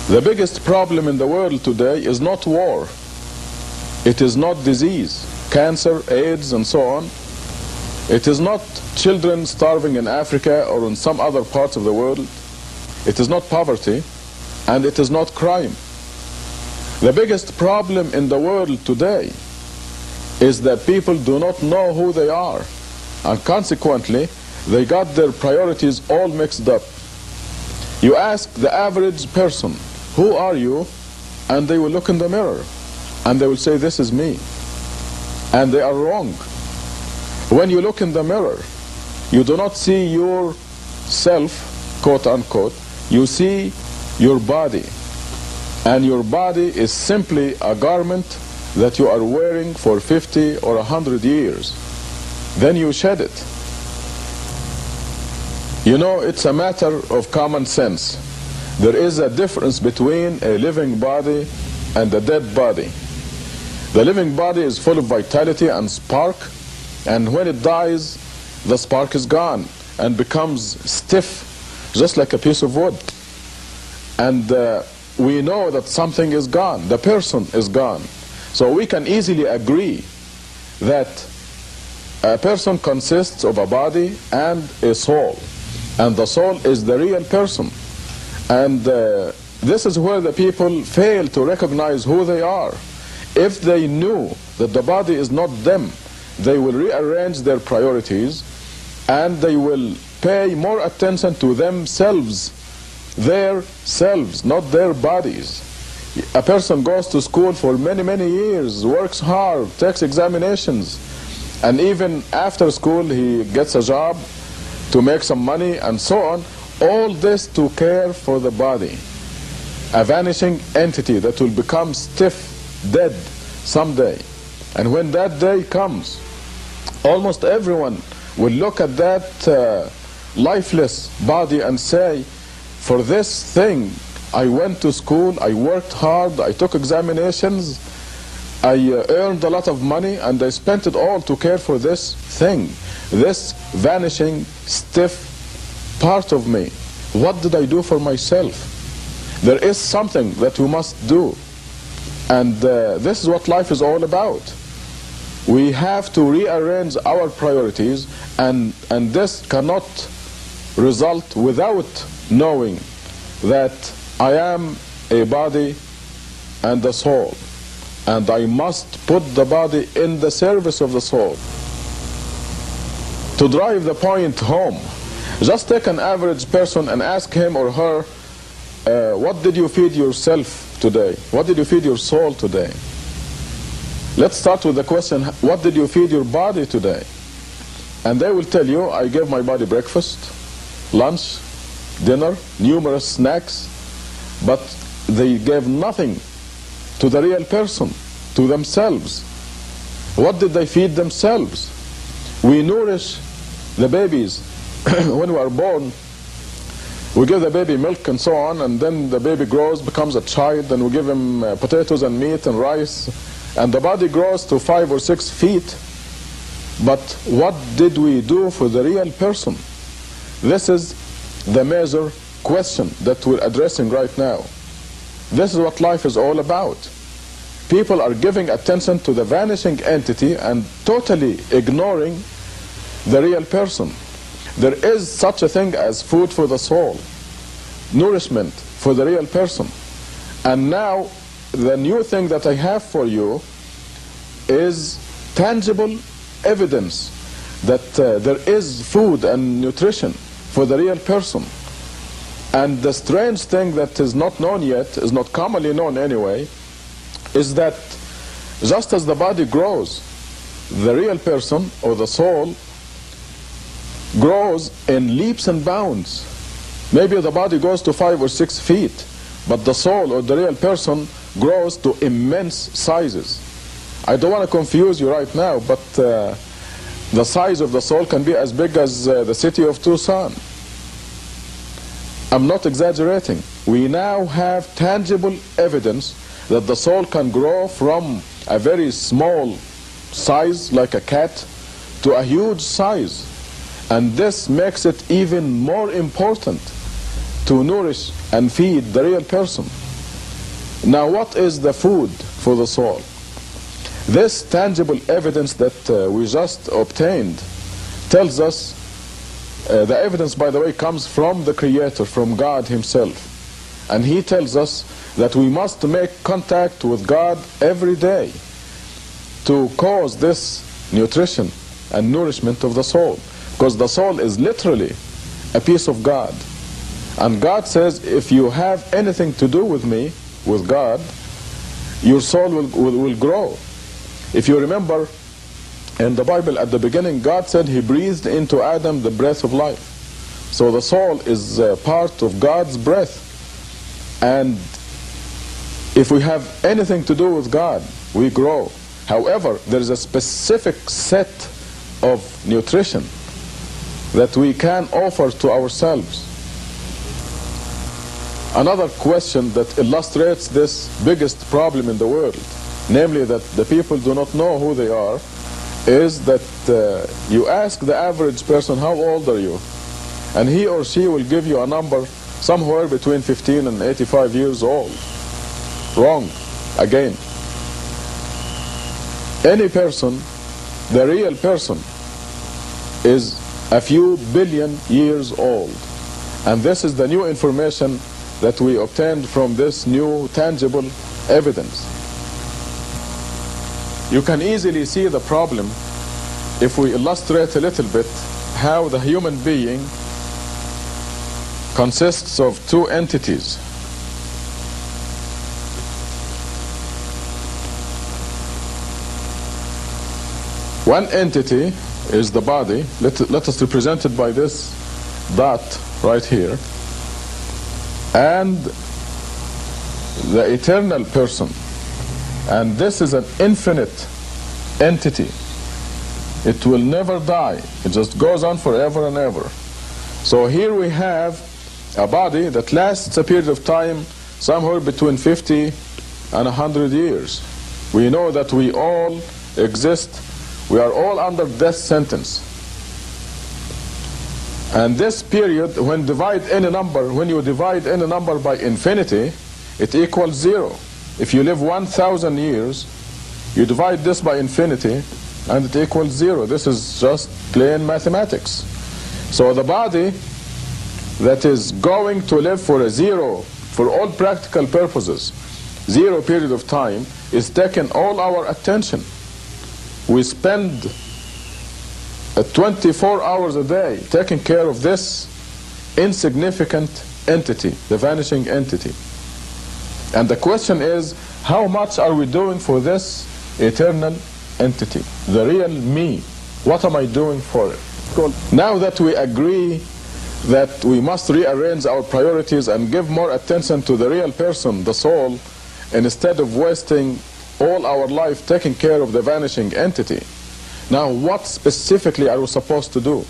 The biggest problem in the world today is not war. It is not disease, cancer, AIDS, and so on. It is not children starving in Africa or in some other parts of the world. It is not poverty, and it is not crime. The biggest problem in the world today is that people do not know who they are, and consequently, they got their priorities all mixed up. You ask the average person, who are you? And they will look in the mirror and they will say, this is me. And they are wrong. When you look in the mirror, you do not see yourself, quote unquote, you see your body. And your body is simply a garment that you are wearing for 50 or 100 years. Then you shed it. You know, it's a matter of common sense. There is a difference between a living body and a dead body. The living body is full of vitality and spark, and when it dies, the spark is gone and becomes stiff, just like a piece of wood. And we know that something is gone, the person is gone. So we can easily agree that a person consists of a body and a soul, and the soul is the real person. And this is where the people fail to recognize who they are. If they knew that the body is not them, they will rearrange their priorities and they will pay more attention to themselves, their selves, not their bodies. A person goes to school for many, many years, works hard, takes examinations, and even after school he gets a job to make some money and so on. All this to care for the body, a vanishing entity that will become stiff, dead someday. And when that day comes, almost everyone will look at that lifeless body and say, for this thing, I went to school, I worked hard, I took examinations, I earned a lot of money, and I spent it all to care for this thing, this vanishing, stiff part of me. What did I do for myself? There is something that we must do, and this is what life is all about. We have to rearrange our priorities, and this cannot result without knowing that I am a body and a soul, and I must put the body in the service of the soul. To drive the point home, just take an average person and ask him or her, what did you feed yourself today? What did you feed your soul today? Let's start with the question, what did you feed your body today? And they will tell you, I gave my body breakfast, lunch, dinner, numerous snacks, but they gave nothing to the real person, to themselves. What did they feed themselves? We nourish the babies. When we are born, we give the baby milk and so on, and then the baby grows, becomes a child, and we give him potatoes and meat and rice, and the body grows to 5 or 6 feet. But what did we do for the real person? This is the major question that we're addressing right now. This is what life is all about. People are giving attention to the vanishing entity and totally ignoring the real person. there is such a thing as food for the soul, nourishment for the real person. And now the new thing that I have for you is tangible evidence that there is food and nutrition for the real person. And the strange thing that is not known yet, is not commonly known anyway, is that just as the body grows, the real person or the soul grows in leaps and bounds. Maybe the body goes to 5 or 6 feet, but the soul or the real person grows to immense sizes. I don't want to confuse you right now, but the size of the soul can be as big as the city of Tucson. I'm not exaggerating. We now have tangible evidence that the soul can grow from a very small size, like a cat, to a huge size. And this makes it even more important to nourish and feed the real person. Now, what is the food for the soul? This tangible evidence that we just obtained tells us, the evidence, by the way, comes from the Creator, from God Himself. And He tells us that we must make contact with God every day to cause this nutrition and nourishment of the soul. Because the soul is literally a piece of God. And God says, if you have anything to do with me, with God, your soul will grow. If you remember, in the Bible at the beginning, God said He breathed into Adam the breath of life. So the soul is part of God's breath. And if we have anything to do with God, we grow. However, there is a specific set of nutrition that we can offer to ourselves. Another question that illustrates this biggest problem in the world, namely that the people do not know who they are, is that you ask the average person, how old are you? And he or she will give you a number somewhere between 15 and 85 years old. Wrong. Again. Any person, the real person, is a few billion years old. And this is the new information that we obtained from this new tangible evidence. You can easily see the problem if we illustrate a little bit how the human being consists of two entities. One entity is the body. Let us represent it by this dot right here. And the eternal person. And this is an infinite entity. It will never die. It just goes on forever and ever. So here we have a body that lasts a period of time somewhere between 50 and 100 years. We know that we all exist. We are all under death sentence. And this period, when you divide any number by infinity, it equals 0. If you live 1,000 years, you divide this by infinity, and it equals 0. This is just plain mathematics. So the body that is going to live for a 0, for all practical purposes, 0 period of time, is taking all our attention. We spend 24 hours a day taking care of this insignificant entity, the vanishing entity. And the question is, how much are we doing for this eternal entity, the real me? What am I doing for it? Now that we agree that we must rearrange our priorities and give more attention to the real person, the soul, instead of wasting all our life taking care of the vanishing entity, now what specifically are we supposed to do?